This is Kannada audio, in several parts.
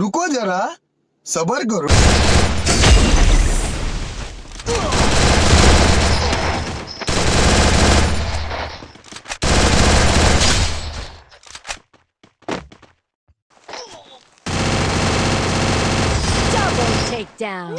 रुको जरा सबर करो। Double takedown.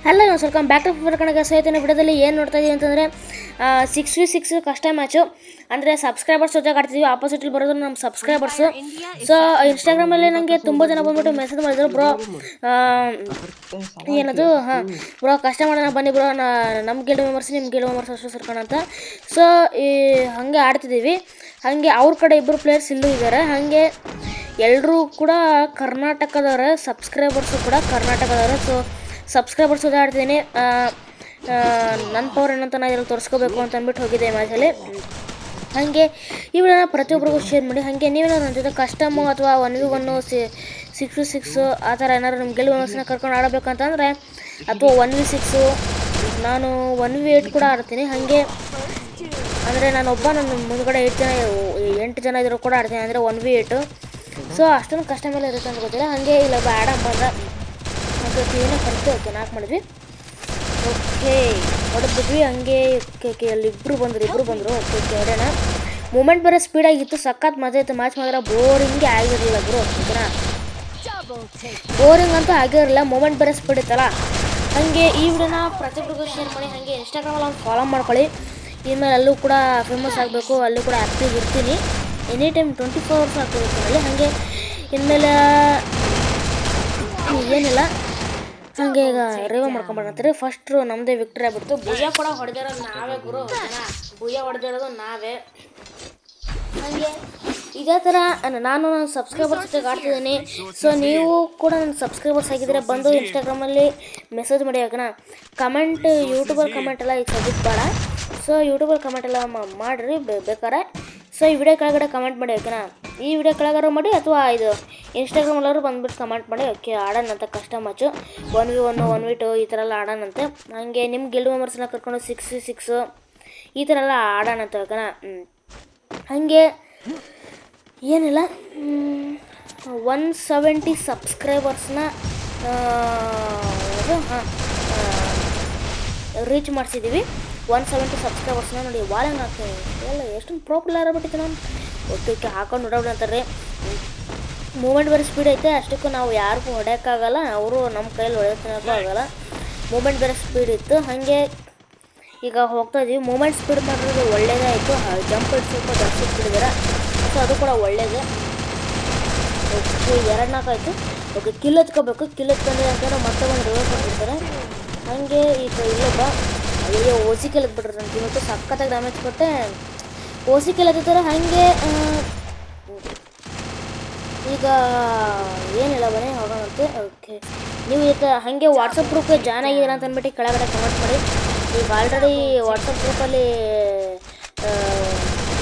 Hello welcome back to ಫಿಫರ್ ಕನ್ನಡ. ಇವತ್ತಿನ ವಿಡಿಯೋದಲ್ಲಿ ಏನು ನೋಡ್ತಾ ಇದ್ದೀವಿ ಅಂತಂದರೆ 6v6 ಕಷ್ಟ ಮ್ಯಾಚು. ಅಂದರೆ ಸಬ್ಸ್ಕ್ರೈಬರ್ಸ್ ಜೊತೆಗೆ ಆಡ್ತಿದ್ವಿ. ಆಪೋಸಿಟಲ್ಲಿ ಬರೋದು ನಮ್ಮ ಸಬ್ಸ್ಕ್ರೈಬರ್ಸು. ಸೊ ಇನ್ಸ್ಟಾಗ್ರಾಮಲ್ಲಿ ನನಗೆ ತುಂಬ ಜನ ಬಂದುಬಿಟ್ಟು ಮೆಸೇಜ್ ಮಾಡಿದ್ರು, ಬ್ರೋ ಏನದು ಬ್ರೋ ಕಷ್ಟ ಮಾಡೋಣ ಬನ್ನಿ ಬ್ರೋ, ನಮ್ಮ ಗಿಲ್ಡ್ ಮೆಂಬರ್ಸ್ ನಿಮ್ಮ ಗಿಲ್ಡ್ ಮೆಂಬರ್ಸ್ ಅಷ್ಟು ಸೇರ್ಕೋಣ ಅಂತ. ಸೊ ಹಾಗೆ ಆಡ್ತಿದ್ದೀವಿ. ಹಾಗೆ ಅವ್ರ ಕಡೆ ಇಬ್ಬರು ಪ್ಲೇಯರ್ಸ್ ಇಲ್ಲೂ ಇದ್ದಾರೆ. ಹಾಗೆ ಎಲ್ಲರೂ ಕೂಡ ಕರ್ನಾಟಕದವರೇ, ಸಬ್ಸ್ಕ್ರೈಬರ್ಸು ಕೂಡ ಕರ್ನಾಟಕದವರೇ. ಸೊ ಸಬ್ಸ್ಕ್ರೈಬರ್ಸ್ ಜೊತೆ ಆಡ್ತಿದ್ದೀನಿ. ನನ್ನ ಪವರ್ ಏನಂತ ನಾನು ಇದ್ರಲ್ಲಿ ತೋರಿಸ್ಕೋಬೇಕು ಅಂತ ಅಂದ್ಬಿಟ್ಟು ಹೋಗಿದ್ದೆ ಮ್ಯಾಚಲ್ಲಿ. ಹಾಗೆ ಈ ವಿಡಿಯೋನ ಪ್ರತಿಯೊಬ್ಬರಿಗೂ ಶೇರ್ ಮಾಡಿ. ಹಾಗೆ ನೀವೇನಾದ್ರು ನನ್ನ ಜೊತೆ ಕಸ್ಟಮು ಅಥವಾ 1v1 6v6 ಆ ಥರ ಏನಾದ್ರು ನಿಮ್ಮ ಗೆಲ್ಲು ಮೆಂಬರ್ಸ್ನ ಕರ್ಕೊಂಡು ಆಡಬೇಕಂತಂದರೆ, ಅಥವಾ 1v6 ನಾನು 1v8 ಕೂಡ ಆಡ್ತೀನಿ. ಹಾಗೆ ಅಂದರೆ ನಾನೊಬ್ಬ, ನನ್ನ ಮುಂದ್ಗಡೆ 8 ಜನ ಇದ್ರೂ ಕೂಡ ಆಡ್ತೀನಿ, ಅಂದರೆ 1v8. ಸೊ ಅಷ್ಟೊಂದು ಕಷ್ಟ ಮೇಲೆ ಇರುತ್ತೆ ಅಂತ ಗೊತ್ತಿಲ್ಲ. ಹಾಗೆ ಇಲ್ಲೊಬ್ಬ ಆಡಮ್ ಬಂದ, ಮತ್ತು ಟಿವಿನ ಕರೆಕ್ಟು ಓಕೆ ನಾಲ್ಕು ಮಾಡಿದ್ವಿ. ಓಕೆ ಹೊಡೆದ್ಬಿಟ್ವಿ. ಹಂಗೆ ಅಲ್ಲಿ ಇಬ್ಬರು ಬಂದರು. ಓಕೆ ಹೊಡೆಯೋಣ. ಮೂಮೆಂಟ್ ಬೇರೆ ಸ್ಪೀಡಾಗಿತ್ತು, ಸಖತ್ ಮಜಾ ಇತ್ತು. ಮ್ಯಾಚ್ ಮಾತ್ರ ಬೋರಿಂಗೇ ಆಗಿರಲಿಲ್ಲ ಗುರು, ಓಕೆನಾ. ಬೋರಿಂಗ್ ಅಂತೂ ಆಗಿರಲಿಲ್ಲ, ಮೂಮೆಂಟ್ ಬೇರೆ ಸ್ಪೀಡ್ ಇತ್ತಲ್ಲ. ಹಾಗೆ ಈ ವಿಡಿಯೋನ ಪ್ರತಿಯೊಬ್ಬರಿಗೂ ಶೇರ್ ಮಾಡಿ. ಹಾಗೆ ಇನ್ಸ್ಟಾಗ್ರಾಮಲ್ಲಿ ಒಂದು ಫಾಲೋ ಮಾಡ್ಕೊಳ್ಳಿ. ಇನ್ಮೇಲೆ ಅಲ್ಲೂ ಕೂಡ ಫೇಮಸ್ ಆಗಬೇಕು, ಅಲ್ಲೂ ಕೂಡ ಆ್ಯಕ್ಟಿವ್ ಇರ್ತೀನಿ. ಎನಿ ಟೈಮ್ 24 hours ಆಗ್ತಿರ್ತೀನಿ ಅಲ್ಲಿ. ಹಾಗೆ ಇನ್ಮೇಲೆ ಏನಿಲ್ಲ, ಹಾಗೆ ಈಗ ರೇವ ಮಾಡ್ಕೊಂಬರ್ತಾರೆ. ಫಸ್ಟು ನಮ್ಮದೇ ವಿಕ್ಟ್ರಿ ಆಗ್ಬಿಡ್ತು. ಭುಯ್ಯ ಕೂಡ ಹೊಡೆದಿರೋದು ನಾವೇ ಗುರು, ಭುಯ್ಯ ಹೊಡೆದಿರೋದು ನಾವೇ. ಹಾಗೆ ಇದೇ ಥರ ನಾನು ನನ್ನ ಸಬ್ಸ್ಕ್ರೈಬರ್ಸ್ ಜೊತೆಗೆ ಆಡ್ತಿದ್ದೀನಿ. ಸೊ ನೀವು ಕೂಡ ನನ್ನ ಸಬ್ಸ್ಕ್ರೈಬರ್ಸ್ ಆಗಿದ್ದರೆ ಬಂದು ಇನ್ಸ್ಟಾಗ್ರಾಮಲ್ಲಿ ಮೆಸೇಜ್ ಮಾಡಿ, ಓಕೆನಾ. ಕಮೆಂಟ್ ಯೂಟ್ಯೂಬಲ್ಲಿ ಕಮೆಂಟ್ ಎಲ್ಲ ಈಗ ಸದ್ಯಕ್ಕೆ ಬೇಡ. ಸೊ ಯೂಟ್ಯೂಬಲ್ಲಿ ಕಮೆಂಟ್ ಎಲ್ಲ ಮಾಡಿರಿ ಬೇಕಾರೆ. ಸೊ ಈ ವಿಡಿಯೋ ಕೆಳಗಡೆ ಕಮೆಂಟ್ ಮಾಡಿ, ಓಕೆನಾ. ಈ ವಿಡಿಯೋ ಕೆಳಗಡೆ ಮಾಡಿ, ಅಥವಾ ಇದು ಇನ್ಸ್ಟಾಗ್ರಾಮಲ್ಲವರು ಬಂದುಬಿಟ್ಟು ಕಮೆಂಟ್ ಮಾಡಿ. ಓಕೆ ಆಡೋಣಂತ ಕಷ್ಟ ಮ್ಯಾಚು 1v1 1v2 ಈ ಥರ ಎಲ್ಲ ಆಡೋಣಂತೆ. ಹಾಗೆ ನಿಮ್ಮ ಗಿಲ್ಡ್ ಮೆಂಬರ್ಸ್ನ ಕರ್ಕೊಂಡು 6v6 ಈ ಥರ ಎಲ್ಲ ಆಡೋಣಂತೆ, ಓಕೆನಾ. ಹಾಗೆ ಏನಿಲ್ಲ, 170 ಸಬ್ಸ್ಕ್ರೈಬರ್ಸ್ನ ರೀಚ್ ಮಾಡಿಸಿದ್ದೀವಿ. 170 ಸಬ್ಸ್ಕ್ರೈಬರ್ಸ್ನ ನೋಡಿ. ವಾಲೆಂಗ್ ಹಾಕ್ತೀನಿ ಎಲ್ಲ ಎಷ್ಟೊಂದು ಪ್ರಾಬ್ಲರ್ ಆಗ್ಬಿಟ್ಟಿತ್ತು ನಾನು. ಓಕೆ ಹಾಕೊಂಡು ಹೊಡೋಣ ಅಂತಾರೆ. ಮೂಮೆಂಟ್ ಬೇರೆ ಸ್ಪೀಡ್ ಐತೆ, ಅಷ್ಟಕ್ಕೂ ನಾವು ಯಾರಿಗೂ ಹೊಡೆಯೋಕ್ಕಾಗಲ್ಲ, ಅವರು ನಮ್ಮ ಕೈಯಲ್ಲಿ ಹೊಡೆಯೋಕ್ಕೂ ಆಗಲ್ಲ. ಮೂಮೆಂಟ್ ಬೇರೆ ಸ್ಪೀಡ್ ಇತ್ತು. ಹಾಗೆ ಈಗ ಹೋಗ್ತಾ ಇದ್ದೀವಿ. ಮೂಮೆಂಟ್ ಸ್ಪೀಡ್ ಮಾಡೋದು ಒಳ್ಳೆಯದೇ ಆಯಿತು. ಜಂಪ್ ಸ್ವಲ್ಪ ಜಾಸ್ತಿ ಸ್ಪೀಡ್ ಇದ್ದಾರೆ, ಸೊ ಅದು ಕೂಡ ಒಳ್ಳೆಯದೇ. ಓಕೆ 2-4 ಆಯಿತು. ಓಕೆ ಕಿಲ್ ಎತ್ಕೋಬೇಕು. ಕಿಲ್ ಎತ್ಕೊಂಡ್ರೆ ಅಂತಂದ್ರೆ ಮತ್ತೆ ಒಂದು ರಿವರ್ಸ್ ಮಾಡಿಬಿಡ್ತಾರೆ. ಹಾಗೆ ಈಗ ಇಲ್ಲೊಬ್ಬ ಅಯ್ಯೋ ಓಸಿ ಕಿಲ್ ಎತ್ಬಿಟ್ರೆ ನನ್ನ ಟೀಮಟ್ಟು, ಸಖತ್ತಾಗಿ ಡ್ಯಾಮೇಜ್ ಕೊಟ್ಟೆ. ಓಸಿ ಕಿಲ್ ಎತ್ತಿದ್ದಾರೆ. ಹಾಗೆ ಈಗ ಏನಿಲ್ಲ ಬನ್ನಿ ಹೋಗೋಣಂತೆ. ಓಕೆ ನೀವು ಹಾಗೆ ವಾಟ್ಸಪ್ ಗ್ರೂಪ್ಗೆ ಜಾಯ್ನ್ ಆಗಿದ್ದೀರಾ ಅಂತ ಅಂದ್ಬಿಟ್ಟು ಕೆಳಗಡೆ ಕಮೆಂಟ್ ಮಾಡಿ. ಈಗ ಆಲ್ರೆಡಿ ವಾಟ್ಸಪ್ ಗ್ರೂಪಲ್ಲಿ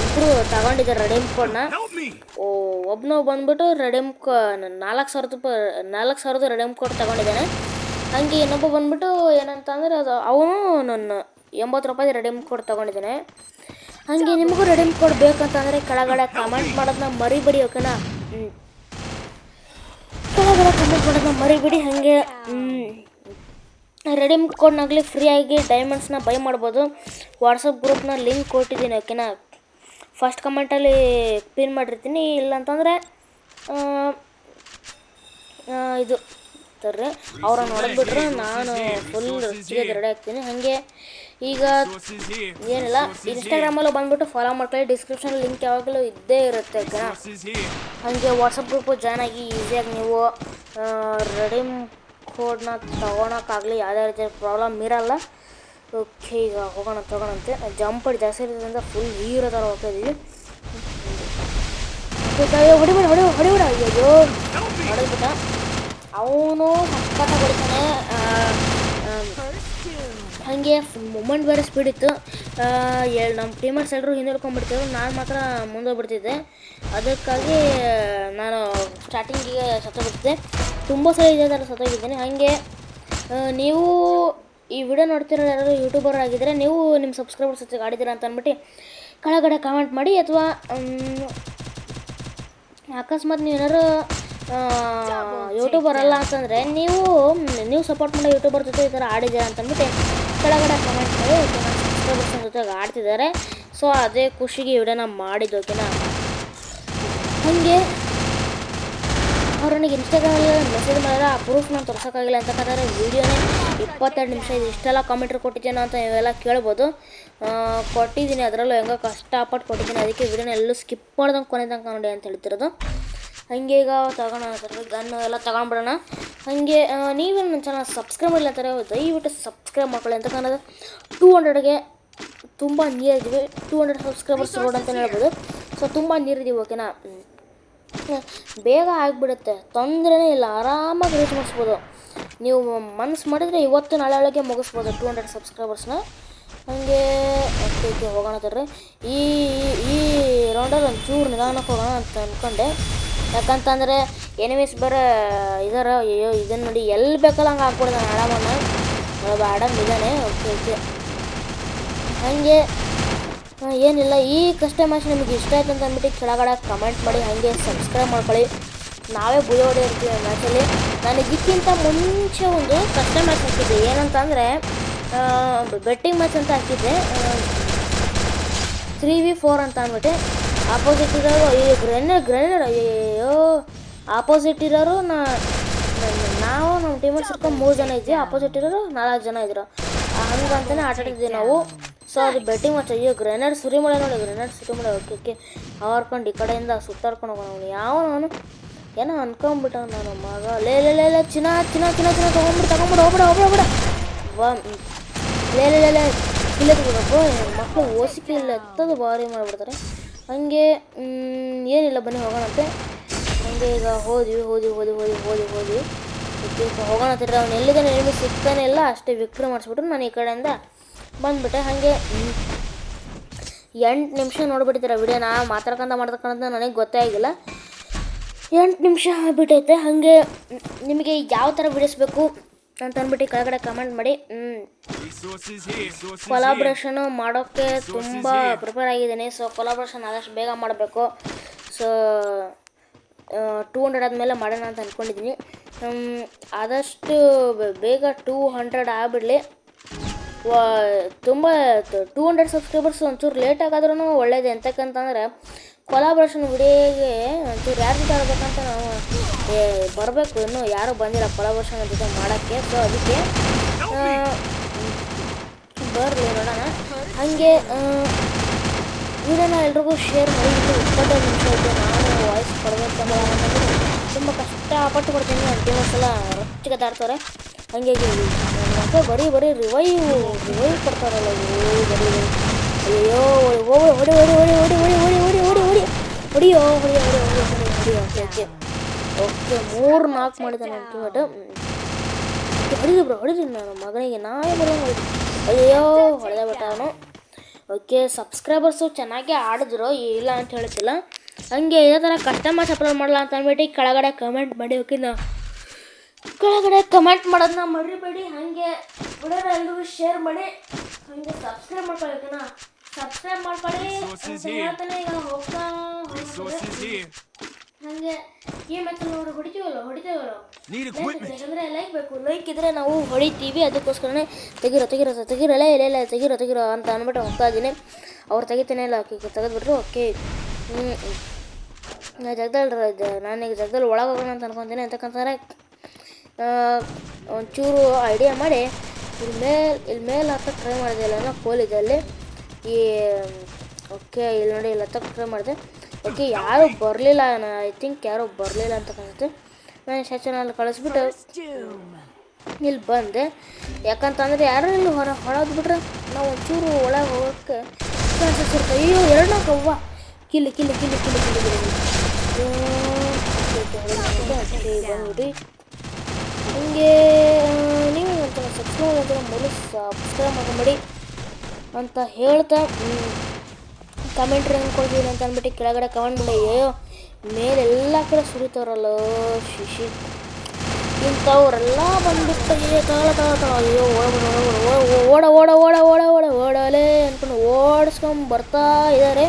ಇಬ್ಬರು ತಗೊಂಡಿದ್ದಾರೆ ರೆಡೀಮ್ ಕೋಡ್ನ. ಒಬ್ಬನು ಬಂದುಬಿಟ್ಟು ರೆಡೀಮ್ 4,000 ರೆಡೀಮ್ ಕೋಡ್ ತಗೊಂಡಿದ್ದಾನೆ. ಹಾಗೆ ಇನ್ನೊಬ್ಬ ಬಂದುಬಿಟ್ಟು ಏನಂತ ಅಂದರೆ ಅವನು ನನ್ನ 80 ರೂಪಾಯಿ ರೆಡೀಮ್ ಕೋಡ್ ತೊಗೊಂಡಿದ್ದಾನೆ. ಹಾಗೆ ನಿಮಗೂ ರೆಡೀಮ್ ಕೋಡ್ ಬೇಕಂತಂದರೆ ಕೆಳಗಡೆ ಕಮೆಂಟ್ ಮಾಡೋದನ್ನ ಮರಿಬೇಡಿ, ಓಕೆನಾ. ಕೆಳಗಡೆ ಕಮೆಂಟ್ ಮಾಡೋದನ್ನ ಮರಿಬೇಡಿ. ಹಾಗೆ ರೆಡೀಮ್ ಕೋಡ್ನಾಗಲಿ ಫ್ರೀಯಾಗಿ ಡೈಮಂಡ್ಸ್ನ ಬೈ ಮಾಡ್ಬೋದು. ವಾಟ್ಸಪ್ ಗ್ರೂಪ್ನ ಲಿಂಕ್ ಕೊಟ್ಟಿದ್ದೀನಿ, ಓಕೆನಾ. ಫಸ್ಟ್ ಕಮೆಂಟಲ್ಲಿ ಪಿನ್ ಮಾಡಿರ್ತೀನಿ. ಇಲ್ಲಂತಂದರೆ ಇದು ತರ್ರಿ ಅವ್ರನ್ನ ನೋಡಿದ್ಬಿಟ್ರೆ ನಾನು ಫುಲ್ ರೆಸ್ಟಿಗೆ ರೆಡಿ ಆಗ್ತೀನಿ. ಹಾಗೆ ಈಗ ಏನಿಲ್ಲ, ಇನ್ಸ್ಟಾಗ್ರಾಮಲ್ಲೂ ಬಂದುಬಿಟ್ಟು ಫಾಲೋ ಮಾಡ್ಕೊಳ್ಳಿ. ಡಿಸ್ಕ್ರಿಪ್ಷನ್ ಲಿಂಕ್ ಯಾವಾಗಲೂ ಇದ್ದೇ ಇರುತ್ತೆ, ಓಕೆನಾ. ಹಾಗೆ ವಾಟ್ಸಪ್ ಗ್ರೂಪು ಜಾಯ್ನ್ ಆಗಿ ಈಸಿಯಾಗಿ ನೀವು ರೆಡೀಮ್ ಕೋಡ್ನ ತೊಗೊಳಕ್ಕಾಗಲಿ ಯಾವುದೇ ರೀತಿಯ ಪ್ರಾಬ್ಲಮ್ ಇರಲ್ಲ. ಓಕೆ ಈಗ ತಗೋಣಂತೆ. ಜಂಪ್ ಜಾಸ್ತಿ ಇರೋದ್ರಿಂದ ಫುಲ್ ಹೀರೋ ಥರ ಹೋಗ್ತಾ ಇದ್ದೀವಿ. ಹೊಡಿಬೇಡ ಅಯ್ಯೋ ಹೊಡೆದ್ಬಿಟ್ಟ. ಅವನು ಸಕ್ಕತ್ತಾಗಿ ಹೊಡಿತಾನೆ. ಹಾಗೆ ಮೂಮೆಂಟ್ ಬೇರೆ ಸ್ಪೀಡ್ ಇತ್ತು. ನಮ್ಮ ಟೀಮರ್ಸ್ ಎಲ್ಲರೂ ಹಿಂದಿಡ್ಕೊಂಡ್ಬಿಡ್ತಿದ್ರು, ನಾನು ಮಾತ್ರ ಮುಂದೋಗ್ಬಿಡ್ತಿದ್ದೆ. ಅದಕ್ಕಾಗಿ ನಾನು ಸ್ಟಾರ್ಟಿಂಗಿಗೆ ಸತ್ತೋಗ್ಬಿಡ್ತಿದ್ದೆ. ತುಂಬ ಸಲ ಇದೇ ಥರ ಸತ್ತೋಗಿದ್ದೀನಿ. ಹಾಗೆ ನೀವು ಈ ವಿಡಿಯೋ ನೋಡ್ತಿರೋ ಯಾರು ಯೂಟ್ಯೂಬರ್ ಆಗಿದ್ದರೆ ನೀವು ನಿಮ್ಮ ಸಬ್ಸ್ಕ್ರೈಬರ್ಸ್ ಜೊತೆಗೆ ಆಡಿದ್ದೀರಾ ಅಂತ ಅಂದ್ಬಿಟ್ಟು ಕೆಳಗಡೆ ಕಮೆಂಟ್ ಮಾಡಿ. ಅಥವಾ ಅಕಸ್ಮಾತ್ ನೀವು ಏನಾರು ಯೂಟ್ಯೂಬರ್ ಅಲ್ಲ ಅಂತಂದರೆ ನೀವು ಸಪೋರ್ಟ್ ಮಾಡೋ ಯೂಟ್ಯೂಬರ್ ಜೊತೆ ಈ ಥರ ಆಡಿದ್ದೀರಾ ಅಂತಂದ್ಬಿಟ್ಟು ಕೆಳಗಡೆ ಕಮೆಂಟ್ ಮಾಡಿ. ನಾನು ಸಬ್ಸ್ಕ್ರೈಬರ್ಸ್ ಜೊತೆಗೆ ಆಡ್ತಿದ್ದಾರೆ. ಸೊ ಅದೇ ಖುಷಿಗೆ ಈ ವಿಡಿಯೋನ ಮಾಡಿದ್ದು. ಓಕೆನಾ. ಹಾಗೆ ಅವ್ರು ನನಗೆ ಇನ್ಸ್ಟಾಗ್ರಾಮಲ್ಲಿ ಮೆಸೇಜ್ ಮಾಡಿದ್ರೆ ಆ ಪ್ರೂಫ್ ನಾನು ತೋರ್ಸೋಕ್ಕಾಗಿಲ್ಲ ಅಂತಂದರೆ ವೀಡಿಯೋನೇ 22 ನಿಮಿಷ ಇದು ಇಷ್ಟೆಲ್ಲ ಕಾಮೆಂಟ್ರಿ ಕೊಟ್ಟಿದ್ದೇನೋ ಅಂತ ನೀವೆಲ್ಲ ಕೇಳ್ಬೋದು. ಕೊಟ್ಟಿದ್ದೀನಿ, ಅದರಲ್ಲೂ ಹೆಂಗೋ ಕಷ್ಟಪಟ್ಟು ಕೊಟ್ಟಿದ್ದೀನಿ. ಅದಕ್ಕೆ ವೀಡಿಯೋನ ಎಲ್ಲೂ ಸ್ಕಿಪ್ ಮಾಡ್ದಂಗೆ ಕೊನೆ ತನಕ ನೋಡಿ ಅಂತ ಹೇಳ್ತಿರೋದು. ಹಾಗೆ ಈಗ ತಗೋಣ ಗನ್ನು ಎಲ್ಲ ತೊಗೊಂಡ್ಬಿಡೋಣ. ಹಾಗೆ ನೀವು ನನ್ನ ಚಾನಲ್ ಸಬ್ಸ್ಕ್ರೈಬ್ ಮಾಡಿಲ್ಲ ಅಂತಾರೆ ದಯವಿಟ್ಟು ಸಬ್ಸ್ಕ್ರೈಬ್ ಮಾಡ್ಕೊಳ್ಳಿ ಅಂತ ಅನ್ನೋದು. 200ಗೆ ತುಂಬ ನೀರಿದ್ದೀವಿ. 200 ಸಬ್ಸ್ಕ್ರೈಬರ್ಸ್ ರೋಡ್ ಅಂತಲೇ ಹೇಳ್ಬೋದು. ಸೊ ತುಂಬ ನೀರಿದ್ದೀವಿ. ಓಕೆನಾ. ಬೇಗ ಆಗಿಬಿಡುತ್ತೆ, ತೊಂದರೆನೇ ಇಲ್ಲ, ಆರಾಮಾಗಿ ರೀಚ್ ಮಾಡಿಸ್ಬೋದು. ನೀವು ಮನಸ್ಸು ಮಾಡಿದರೆ ಇವತ್ತು ನಾಳೆ ಒಳಗೆ ಮುಗಿಸ್ಬೋದು 200 ಸಬ್ಸ್ಕ್ರೈಬರ್ಸ್ನ. ಹಾಗೆ ಓಕೆ ಹೋಗೋಣ ತರ್ರಿ. ಈ ರೌಂಡಲ್ಲಿ ಒಂಚೂರು ನಿಧಾನಕ್ಕೆ ಹೋಗೋಣ ಅಂತ ಅಂದ್ಕೊಂಡೆ. ಯಾಕಂತಂದರೆ ಎನಿಮೀಸ್ ಬೇರೆ ಇದಾರೆ. ಅಯ್ಯೋ ಇದನ್ನು ನೋಡಿ ಎಲ್ಲಿ ಬೇಕಲ್ಲ ಹಂಗೆ ಹಾಕ್ಬಿಡ್ದೆ ಆಡಮನ್ನ. ಆಡಮ್ ಇದ್ದಾನೆ. ಓಕೆ ಹಾಗೆ ಏನಿಲ್ಲ. ಈ ಕಸ್ಟಮೈಸ್ ನಿಮಗೆ ಇಷ್ಟ ಆಯ್ತು ಅಂತ ಅಂದ್ಬಿಟ್ಟು ಕೆಳಗಡೆ ಕಮೆಂಟ್ ಮಾಡಿ. ಹಾಗೆ ಸಬ್ಸ್ಕ್ರೈಬ್ ಮಾಡ್ಕೊಳ್ಳಿ. ನಾವೇ ಬುಯ ಹೊಡೆಯಿರ್ತೀವಿ ಮ್ಯಾಚಲ್ಲಿ. ನಾನು ಇದಕ್ಕಿಂತ ಮುಂಚೆ ಒಂದು ಕಸ್ಟಮೈಸ್ ಹಾಕಿದ್ದೆ. ಏನಂತಂದರೆ ಬೆಟ್ಟಿಂಗ್ ಮ್ಯಾಚ್ ಅಂತ ಹಾಕಿದ್ದೆ. 3v4 ಅಂತ ಅಂದ್ಬಿಟ್ಟು ಆಪೋಸಿಟ್ ಇರೋರು ಈ ಗ್ರೆನೇಡ್ ಅಯ್ಯೋ ಆಪೋಸಿಟ್ ಇರೋರು ನಾವು ನಮ್ಮ ಟೀಮಲ್ಲಿ ಸೇರ್ಕೊಂಡು 3 ಜನ ಇದ್ವಿ. ಆಪೋಸಿಟ್ ಇರೋರು 4 ಜನ ಇದ್ರು. ಹಂಗಂತಲೇ ಆಟ ಆಡಿದ್ವಿ ನಾವು. ಸೊ ಅದು ಬೆಟ್ಟಿಂಗ್ ಮ್ಯಾಚ್. ಅಯ್ಯೋ ಗ್ರೆನೇಡ್ ಸುರಿಮಳೆ ನೋಡಿ, ಗ್ರೆನೇಡ್ ಸುರಿಮಳೆ. ಓಕೆ ಹಾರ್ಕೊಂಡು ಈ ಕಡೆಯಿಂದ ಸುತ್ತಾಡ್ಕೊಂಡು ಹೋಗೋಣ. ಅವನು ಅವನು ಏನೋ ಅನ್ಕೊಂಬಿಟ್ಟ ನಾನು ಮಗ. ಲೇ ಚಿನ್ನ ತೊಗೊಂಬಿಡು ಹೋಗ್ಬಿಡ ವಾ ಲೇ ಇಲ್ಲ ತಗೋಬೇಕು. ಮಕ್ಕಳು ಓಸಿಕೆ ಇಲ್ಲ ಎತ್ತದು ಭಾರಿ ಮಾಡಿಬಿಡ್ತಾರೆ. ಹಾಗೆ ಏನಿಲ್ಲ ಬನ್ನಿ ಹೋಗೋಣಂತೆ. ಹಾಗೆ ಈಗ ಹೋದ್ವಿ ಹೋಗೋಣ ಅಂತಾರೆ. ಅವ್ನು ಎಲ್ಲಿದ್ದಾನೆ ಎಲ್ಲಿ ಸಿಗ್ತಾನೆ ಇಲ್ಲ. ಅಷ್ಟೇ ವಿಕ್ಟ್ರಿ ಮಾಡಿಸ್ಬಿಟ್ರು. ನಾನು ಈ ಕಡೆಯಿಂದ ಬಂದುಬಿಟ್ಟೆ. ಹಾಗೆ 8 ನಿಮಿಷ ನೋಡ್ಬಿಟ್ಟಿದ್ದೀರ ವಿಡಿಯೋನ. ಮಾತಾಡ್ಕೊಂತ ನನಗೆ ಗೊತ್ತೇ ಆಗಿಲ್ಲ. 8 ನಿಮಿಷ ಬಿಟ್ಟೈತೆ. ಹಾಗೆ ನಿಮಗೆ ಯಾವ ಥರ ವಿಡಿಯೋಸ್ ಬೇಕು ಅಂತ ಅಂದ್ಬಿಟ್ಟು ಕೆಳಗಡೆ ಕಮೆಂಟ್ ಮಾಡಿ. ಕೊಲಾಬ್ರೇಷನು ಮಾಡೋಕ್ಕೆ ತುಂಬ ಪ್ರಿಪೇರ್ ಆಗಿದ್ದೀನಿ. ಸೊ ಕೊಲಾಬ್ರೇಷನ್ ಆದಷ್ಟು ಬೇಗ ಮಾಡಬೇಕು. ಸೊ 200 ಆದಮೇಲೆ ಮಾಡೋಣ ಅಂತ ಅಂದ್ಕೊಂಡಿದ್ದೀನಿ. ಆದಷ್ಟು ಬೇಗ 200 ಆಗಿಬಿಡಲಿ. ತುಂಬ 200 ಸಬ್ಸ್ಕ್ರೈಬರ್ಸ್ ಒಂಚೂರು ಲೇಟ್ ಆಗಾದ್ರೂ ಒಳ್ಳೇದು. ಎಂತಕ್ಕಂತಂದರೆ ಕೊಲಾಬ್ರೇಷನ್ ವಿಡಿಯೋಗೆ ಒಂಚೂರು ಯಾರು ಜೊತೆ ಆಡ್ಬೇಕಂತ ನಾವು ಬರಬೇಕು. ಇನ್ನೂ ಯಾರೂ ಬಂದಿಲ್ಲ ಕೊಲಾಬ್ರೇಷನ್ ಜೊತೆ ಮಾಡೋಕ್ಕೆ. ಸೊ ಅದಕ್ಕೆ ಬರಲಿ ನೋಡೋಣ. ಹಾಗೆ ವಿಡಿಯೋನ ಎಲ್ರಿಗೂ ಶೇರ್ ಮಾಡಿ. 25 ನಿಮಿಷ ಐತೆ. ನಾನು ವಾಯ್ಸ್ ಕೊಡಬೇಕಂದ್ರೆ ತುಂಬ ಕಷ್ಟಪಟ್ಟು ಕೊಡ್ತೀನಿ. ನನ್ನ ಟೀಮರ್ಸ್ ಎಲ್ಲ ರೊಚ್ಚಿಗೆ ದಾಡ್ತಾರೆ. ಹಂಗಾಗಿ ಮತ್ತೆ ಬರೀ ರಿವೈವ್ ಕೊಡ್ತಾರಲ್ಲ ಬರೀ. ಅಯ್ಯೋ ಹೊಡಿಯೋ ಓಕೆ 3-4 ಮಾಡಿದೆ ನನ್ನ ಟೀಮೇಟ್. ಹೊಡಿದ್ರಿ ನಾನು ಮಗನಿಗೆ ನಾವೇ ಬರೋಂಗೆ ಅಯ್ಯೋ ಹೊಡೆದ ಬಿಟ್ಟ ಅವನು. ಓಕೆ ಸಬ್ಸ್ಕ್ರೈಬರ್ಸು ಚೆನ್ನಾಗಿ ಆಡಿದ್ರು, ಇಲ್ಲ ಅಂತ ಹೇಳ್ತಿಲ್ಲ. ಹಂಗೆ ಇದೇ ಥರ ಕಸ್ಟಮರ್ಸ್ ಅಪ್ಲೋಡ್ ಮಾಡಲ್ಲ ಅಂತ ಅಂದ್ಬಿಟ್ಟು ಕೆಳಗಡೆ ಕಮೆಂಟ್ ಮಾಡಿ. ಓಕೆನಾ. ಕೆಳಗಡೆ ಕಮೆಂಟ್ ಮಾಡೋದನ್ನ ಮರಿಬೇಡಿ. ಹಾಗೆ ವಿಡಿಯೋನ ಎಲ್ರಿಗೂ ಶೇರ್ ಮಾಡಿ. ಹಾಗೆ ಸಬ್ಸ್ಕ್ರೈಬ್ ಮಾಡ್ಕೊಳ್ಳಿ. ಓಕೆನಾ. ಸಬ್ಸ್ಕ್ರೈಬ್ ಮಾಡ್ಕೊಳ್ಳಿ ಹೇಳ್ತಾನೆ. ಈಗ ಹೋಗ್ತಾ ಹಾಗೆ ಈ ಮ್ಯಾಚಲ್ಲಿ ನಾವು ಹೊಡಿತೀವಲ್ಲ ಯಾಕಂದರೆ ಲೈಕ್ ಬೇಕು. ಲೈಕ್ ಇದ್ದರೆ ನಾವು ಹೊಡಿತೀವಿ. ಅದಕ್ಕೋಸ್ಕರನೇ ತೆಗಿರೋ ಅಂತ ಅಂದ್ಬಿಟ್ಟು ಹೋಗ್ತಾ ಇದ್ದೀನಿ. ಅವ್ರು ತೆಗಿತಾನೆ ಇಲ್ಲ. ತೆಗೆದ್ಬಿಟ್ರು. ಓಕೆ ನಾನೀಗ ಜಗದಲ್ಲಿ ಒಳಗೆ ಹೋಗೋಣ ಅಂತ ಅನ್ಕೊತೀನಿ. ಅಂತಕ್ಕಂತಂದರೆ ಒಂಚೂರು ಐಡಿಯಾ ಮಾಡಿ ಇಲ್ಲಿ ಮೇಲೆ ಹತ್ತಕ್ಕೆ ಟ್ರೈ ಮಾಡಿದೆ. ಇಲ್ಲ ಕೋಲಿದೆ ಅಲ್ಲಿ ಈ ಓಕೆ ಇಲ್ಲಿ ನೋಡಿ ಇಲ್ಲಿ ಹತ್ತಕ್ಕೆ ಟ್ರೈ ಮಾಡಿದೆ. ಓಕೆ ಯಾರೂ ಬರಲಿಲ್ಲ. ಐ ಥಿಂಕ್ ಯಾರೂ ಬರಲಿಲ್ಲ ಅಂತ ಕಾಣುತ್ತೆ. ನಾನು ಸೆಷನಲ್ಲಿ ಕಳಿಸ್ಬಿಟ್ಟು ಇಲ್ಲಿ ಬಂದೆ. ಯಾಕಂತಂದರೆ ಯಾರು ಇಲ್ಲಿ ಹೊರದ್ಬಿಟ್ರೆ ನಾವು ಒಂಚೂರು ಒಳಗೆ ಹೋಗೋಕ್ಕೆ ಚಾನ್ಸಸ್ ಇರುತ್ತೆ. ಅಯ್ಯೋ 2 ಕವ್ವ ಕಿಲ್ಲಿ ಬಂದ್ಬಿಟ್ಟು. ಹಂಗೆ ನೀವು ಸಬ್ಸ್ಕ್ರೈಬ್ ಆಗಿದ್ರೆ ಮೊದಲು ಸಬ್ಸ್ಕ್ರೈಬ್ ಮಾಡ್ಕೊಂಬಿಡಿ ಅಂತ ಹೇಳ್ತಾ ಕಮೆಂಟ್ರಿ ಹೆಂಗೆ ಕೊಡ್ತೀನಿ ಅಂತ ಅಂದ್ಬಿಟ್ಟು ಕೆಳಗಡೆ ಕಮೆಂಟ್ ಮಾಡಿ. ಅಯ್ಯೋ ಮೇಲೆಲ್ಲ ಕಡೆ ಸುರಿತಾರಲ್ಲ ಶಿಶಿ ಇಂಥವ್ರೆಲ್ಲ ಬಂದ್ಬಿಟ್ಟು ಅಯ್ಯೋ ಓಡಲೇ ಅಂದ್ಕೊಂಡು ಓಡಿಸ್ಕೊಂಡು ಬರ್ತಾ ಇದ್ದಾರೆ.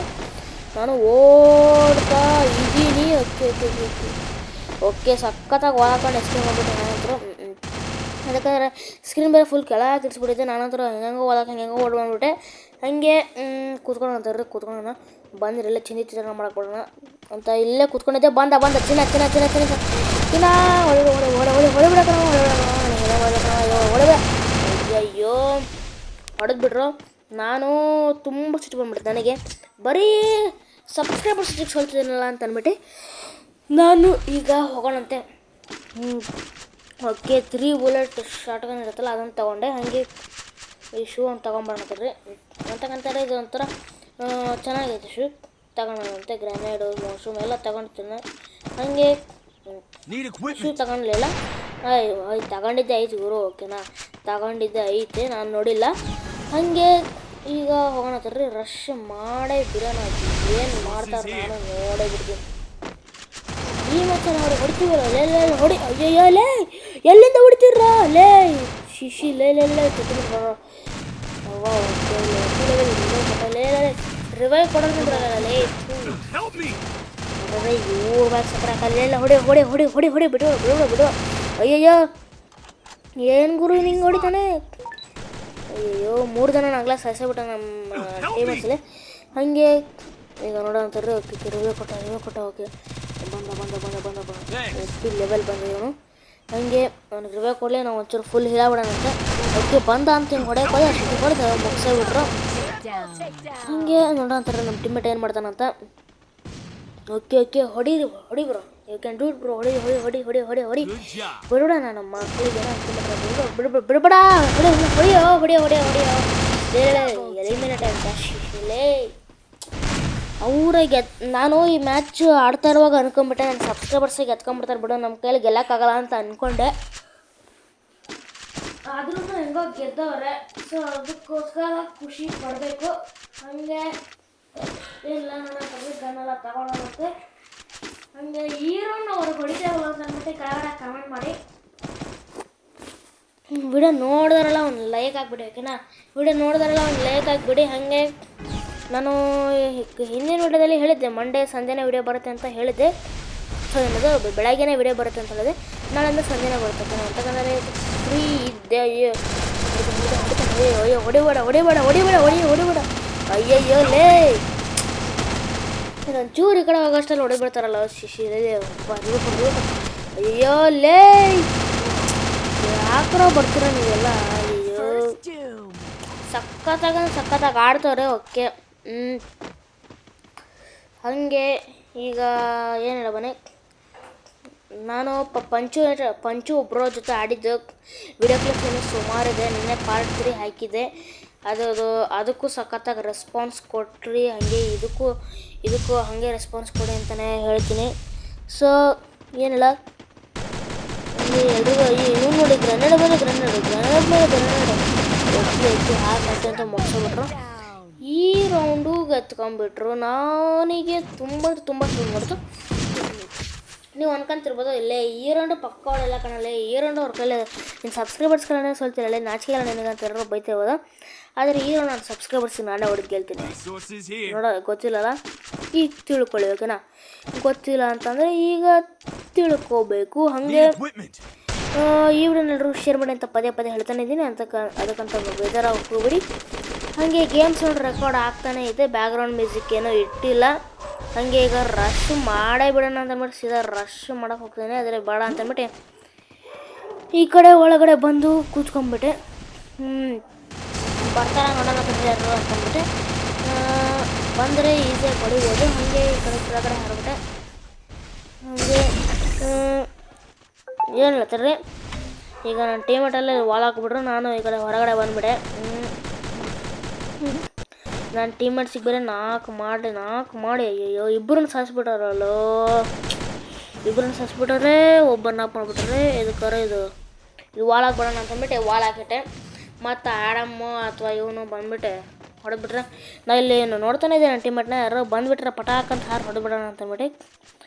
ನಾನು ಓಡ್ತಾ ಇದ್ದೀನಿ. ಓಕೆ ಸಖತ್ತಾಗಿ ಓಡಾಕೊಂಡು ಎಸ್ಕೇಪ್ ಮಾಡ್ಬಿಟ್ಟೆ. ನಾನಂತರ ಯಾಕಂದರೆ ಸ್ಕ್ರೀನ್ ಬೇರೆ ಫುಲ್ ಕೆಳಗೆ ತಿರ್ಸ್ಬಿಟ್ಟಿದ್ದೆ. ನಾನಂತರ ಹೆಂಗೋ ಹೆಂಗೋ ಓಡ್ ಬಂದ್ಬಿಟ್ಟೆ. ಹಾಗೆ ಕೂತ್ಕೊಂಡು ಅಂತಾರೆ ಕೂತ್ಕೊಳ್ಳೋಣ ಬಂದ್ರೆ ಎಲ್ಲ ಚಿನ್ನ ಮಾಡ್ಕೊಳ್ಳೋಣ ಅಂತ ಇಲ್ಲೇ ಕೂತ್ಕೊಂಡಿದ್ದೆ. ಬಂದ ಚಿನ್ನ ಅಯ್ಯೋ ಹೊಡೆದ್ಬಿಟ್ರು. ನಾನು ತುಂಬ ಸಿಟ್ಟು ಬಂದ್ಬಿಟ್ಟೆ. ನನಗೆ ಬರೀ ಸಬ್ಸ್ಕ್ರೈಬರ್ಸ್ ಹೇಳ್ತಿದ್ದೀನಲ್ಲ ಅಂತ ಅಂದ್ಬಿಟ್ಟು ನಾನು ಈಗ ಹೋಗೋಣಂತೆ. ಓಕೆ 3 ಬುಲೆಟ್ ಶಾರ್ಟ್ಗನ್ ಇರುತ್ತಲ್ಲ ಅದನ್ನು ತೊಗೊಂಡೆ. ಹಾಗೆ ಈ ಶೂ ಅಂತ ತೊಗೊಂಬರೋಣತ್ತೀರಿ ಅಂತಕ್ಕಂತಾರೆ. ಇದು ಒಂಥರ ಚೆನ್ನಾಗೈತೆ ಶೂ ತಗೊಳಂತೆ. ಗ್ರೆನೇಡು ಮಶ್ರೂಮ್ ಎಲ್ಲ ತೊಗೊಂಡಿದ್ದೀನಿ. ಹಾಗೆ ಶೂ ತಗೊಂಡ್ಲಿಲ್ಲ. ತಗೊಂಡಿದ್ದೆ ಐತೆ ಗುರು. ಓಕೆನಾ ತಗೊಂಡಿದ್ದೆ ಐತೆ ನಾನು ನೋಡಿಲ್ಲ. ಹಾಗೆ ಈಗ ಹೋಗೋಣತ್ತೀರಿ. ರಶ್ ಮಾಡೇ ಬಿಡೋಣ. ಏನು ಮಾಡ್ತಾರೆ ನಾನು ನೋಡೇ ಬಿಡ್ತೀನಿ. ಈ ಮತ್ತೆ ನಾವು ಹೊಡಿತೀವಲ್ಲ ಹೊಡಿ. ಅಯ್ಯೋ ಲೇ ಎಲ್ಲಿಂದ ಹೊಡಿತೀರ ಲೇ ಶಿಶಿ ಲೇ ರಿವೈವ್ ಕೊಡೋದು ಬಿಡಲ್ಲ ಲೇ. ಇವ್ರು ಬ್ಯಾಗ್ ಸಕ್ಕರೆ ಹಾಕಲ್ಲ. ಹೊಡಿ ಬಿಡು. ಅಯ್ಯಯ್ಯೋ ಏನು ಗುರು ನಿಂಗೆ ಹೊಡಿತಾನೆ. ಅಯ್ಯೋ 3 ಜನ ನಾಗ್ಲ ಸಾಯಿಸ್ಬಿಟ್ಟ ನಮ್ಮ ಟೀಮಲ್ಲಿ. ಹಾಗೆ ಈಗ ನೋಡೋಂತಾರೆ. ಓಕೆ ರಿವ್ಯೂ ಕೊಟ್ಟ ಓಕೆ ಬಂದ ಎಪ್ಪಿ ಲೆವೆಲ್ ಬಂದ ಇವನು. ಹಾಗೆ ಅವ್ನಿಗೆ ರಿವ್ಯೂ ಕೊಡಲಿ. ನಾವು ಒಂಚೂರು ಫುಲ್ ಹಿಲಾಬಿಡೋಣಂತೆ. ಓಕೆ ಬಂದ ಅಂತ ಹಿಂಗೆ ಹೊಡೆಯೋಕೆ ಅಷ್ಟು ಹೊಡೆದು ಮುಗಿಸೇಬಿಟ್ರು. ಹಾಗೆ ನೋಡೋಂತಾರೆ ನಮ್ಮ ಟೀಮ್ಮೇಟ್ ಏನು ಮಾಡ್ತಾನಂತ. ಓಕೆ ಹೊಡಿ bro you can do it bro. ಹೊಡಿ ಬಿಡೋಣ. ನಮ್ಮ ಮಕ್ಕಳಿಗೆ ಬಿಡಬೇಡ. ಹೊಡಿಯೋ ಎಲಿಮಿನೇಟ್ ಅಂತ ಶಿಶಿಲೇ ಅವ್ರಿಗೆ. ನಾನು ಈ ಮ್ಯಾಚ್ ಆಡ್ತಾ ಇರುವಾಗ ಅನ್ಕೊಂಡ್ಬಿಟ್ಟೆ ನನ್ನ ಸಬ್ಸ್ಕ್ರೈಬರ್ಸಿಗೆ ಎತ್ಕೊಂಡ್ಬಿಡ್ತಾರೆ ಬಿಡು, ನಮ್ಮ ಕೈಲಿ ಗೆಲ್ಲಕ್ಕಾಗಲ್ಲ ಅಂತ ಅಂದ್ಕೊಂಡೆ. ಆದ್ರೂ ಹೆಂಗೋ ಗೆದ್ದವ್ರೆ. ಸೊ ಅದಕ್ಕೋಸ್ಕರ ಖುಷಿ ಪಡಬೇಕು. ಹಾಗೆ ಇಲ್ಲ ನನ್ನ ಗನ್ನೆಲ್ಲ ತಗೊಳ್ಳೋಗುತ್ತೆ. ಹಾಗೆ ಈ ರೌಂಡ್ ಅವ್ರಿಗೆ ಹೊಡಿತೇವಲ್ಲ ಅಂತ ಅಂದ್ಬಿಟ್ಟು ಕೆಳಗಡೆ ಕಮೆಂಟ್ ಮಾಡಿ. ವಿಡಿಯೋ ನೋಡಿದಾರಲ್ಲ ಒಂದು ಲೈಕ್ ಆಗಿಬಿಡಿ. ಓಕೆನಾ ವಿಡಿಯೋ ನೋಡಿದಾರಲ್ಲ ಒಂದು ಲೈಕ್ ಆಗಿಬಿಡಿ. ಹಾಗೆ ನಾನು ಹಿಂದಿನ ವಿಡಿಯೋದಲ್ಲಿ ಹೇಳಿದ್ದೆ ಮಂಡೇ ಸಂಜೆನೇ ವಿಡಿಯೋ ಬರುತ್ತೆ ಅಂತ ಹೇಳಿದ್ದೆ. ಸೊ ಏನದು ಬೆಳಗ್ಗೆನೇ ವಿಡಿಯೋ ಬರುತ್ತೆ ಅಂತ ಹೇಳಿದೆ. ನಾಳೆಯಿಂದ ಸಂಜೆನೇ ಬರುತ್ತೆ ಅಂತಂದರೆ ಫ್ರೀ ಇದ್ದೆ. ಅಯ್ಯೋ ಹೊಡಿಬೇಡ. ಅಯ್ಯಯ್ಯೋ ಲೇ ಒಂಚೂರು ಈ ಕಡೆ ಹೋಗೋಷ್ಟಲ್ಲಿ ಹೊಡಿಬಿಡ್ತಾರಲ್ಲ ಶಿಶಿ. ಅಯ್ಯೋ ಲೇ ಯಾಕ್ರೋ ಬರ್ತೀರ ನೀವೆಲ್ಲ. ಅಯ್ಯೋ ಸಖತ್ತಾಗಿ ಆಡ್ತವ್ರೆ. ಓಕೆ ಹಾಗೆ ಈಗ ಏನು ಹೇಳ ಬನ್ನಿ. ನಾನು ಪಂಚು ಒಬ್ಬರ ಜೊತೆ ಆಡಿದ್ದು ವಿಡಿಯೋ ಕ್ಲಿಪ್ಸ್ ಇನ್ನೂ ಸುಮಾರಿದೆ. ನಿನ್ನೆ ಪಾರ್ಟ್ 3 ಹಾಕಿದ್ದೆ. ಅದಕ್ಕೂ ಸಖತ್ತಾಗಿ ರೆಸ್ಪಾನ್ಸ್ ಕೊಟ್ರಿ. ಹಾಗೆ ಇದಕ್ಕೂ ಹಾಗೆ ರೆಸ್ಪಾನ್ಸ್ ಕೊಡಿ ಅಂತಲೇ ಹೇಳ್ತೀನಿ. ಸೊ ಏನಿಲ್ಲ ಎಲ್ರಿಗೂ ಇವ್ನು ನೋಡಿ ಗ್ರೆನೇಡ್ ಹಾಕಿ ಅಂತ ಮುಗಿಸ್ಬಿಟ್ರು. ಈ ರೌಂಡು ಎತ್ಕೊಂಡ್ಬಿಟ್ರು. ನನಗೆ ತುಂಬ ಮಾಡ್ತು. ನೀವು ಅನ್ಕೊಂತಿರ್ಬೋದು ಇಲ್ಲೇ ಈ ರೌಂಡು ಪಕ್ಕ ಹೊಡೆಲ್ಲ ಕಾಣಲ್ಲ. ಈ ರೌಂಡು ಅವ್ರ ಕೈಲಿ ನಿನ್ನ ಸಬ್ಸ್ಕ್ರೈಬರ್ಸ್ಗಳನ್ನೇ ಸೋಲ್ತಿರಲ್ಲ ನಾಚಿಕೆಲ್ಲ ನಿನಗಂತ ಎಲ್ಲರೂ ಬೈತೇಬೋದ. ಆದರೆ ಈ ರೌಂಡ್ ನಾನು ಸಬ್ಸ್ಕ್ರೈಬರ್ಸಿಗೆ ನಾನೇ ಹೊಡೆದು ಗೆಲ್ತೀನಿ. ಗೊತ್ತಿಲ್ಲಲ್ಲ ಈಗ ತಿಳ್ಕೊಳ್ಳಿ. ಓಕೆನಾ ಗೊತ್ತಿಲ್ಲ ಅಂತಂದರೆ ಈಗ ತಿಳ್ಕೋಬೇಕು. ಹಾಗೆ ಈ ವಿಡಿಯೋನೆಲ್ಲರೂ ಶೇರ್ ಮಾಡಿ ಅಂತ ಪದೇ ಹೇಳ್ತಾನೆ ಇದ್ದೀನಿ. ಅದಕ್ಕಂತ ಬೇಜಾರು ಹೋಗ್ಬಿಡಿ. ಹಾಗೆ ಗೇಮ್ಸ್ ನೋಡಿ ರೆಕಾರ್ಡ್ ಆಗ್ತಾನೆ ಇದೆ. ಬ್ಯಾಕ್ಗ್ರೌಂಡ್ ಮ್ಯೂಸಿಕ್ ಏನೋ ಇಟ್ಟಿಲ್ಲ. ಹಾಗೆ ಈಗ ರಶ್ ಮಾಡೇ ಬಿಡೋಣ ಅಂತಂದ್ಬಿಟ್ಟು ಸೀದಾ ರಶ್ ಮಾಡೋಕೆ ಹೋಗ್ತಾನೆ. ಆದರೆ ಬೇಡ ಅಂತಂದ್ಬಿಟ್ಟು ಈ ಕಡೆ ಒಳಗಡೆ ಬಂದು ಕೂತ್ಕೊಂಡ್ಬಿಟ್ಟೆ. ಬರ್ತಾರ ನೋಡೋಣ ಅಂತಂದ್ಬಿಟ್ಟೆ. ಬಂದರೆ ಈಸಿಯಾಗಿ ಹೊಡಿಬೋದು. ಹಾಗೆ ಈ ಕಡೆ ಕೆಳಗಡೆ ಹಾರ್ಬಿಟ್ಟೆ. ಹಾಗೆ ಏನು ಹೇಳ್ತಾರೆ ಈಗ ನನ್ನ ಟೀಮೇಟಲ್ಲೇ ವಾಲ್ ಹಾಕ್ಬಿಟ್ರು. ನಾನು ಈ ಕಡೆ ಹೊರಗಡೆ ಬಂದುಬಿಟ್ಟೆ. ನನ್ನ ಟೀಮೇಟ್ಸಿಗೆ ಬೇರೆ ನಾಲ್ಕು ಮಾಡಿ ಅಯ್ಯೋ ಇಬ್ಬರನ್ನ ಸಾಯಿಸ್ಬಿಟ್ಟಾರಲ್ಲೋ. ಒಬ್ಬರನ್ನ ನಾಕ್ ಮಾಡಿಬಿಟ್ರೆ. ಇದಕ್ಕಾರ ಇದು ಇದು ವಾಲ್ ಹಾಕ್ಬಿಡೋಣ ಅಂತಂದ್ಬಿಟ್ಟು ವಾಲ್ ಹಾಕಿಟ್ಟೆ. ಮತ್ತು ಆಡಮ್ಮು ಅಥವಾ ಇವನು ಬಂದ್ಬಿಟ್ಟು ಹೊಡೆದ್ಬಿಟ್ರೆ ನಾ ಇಲ್ಲಿ ಏನು ನೋಡ್ತಾನೆ ಇದ್ದೆ ನನ್ನ ಟೀಮೆಟ್ನ ಯಾರೋ ಬಂದುಬಿಟ್ರೆ ಪಟಾಕಂತ ಹಾರು ಹೊಡೆದ್ಬಿಡೋಣ ಅಂತಂದ್ಬಿಟ್ಟು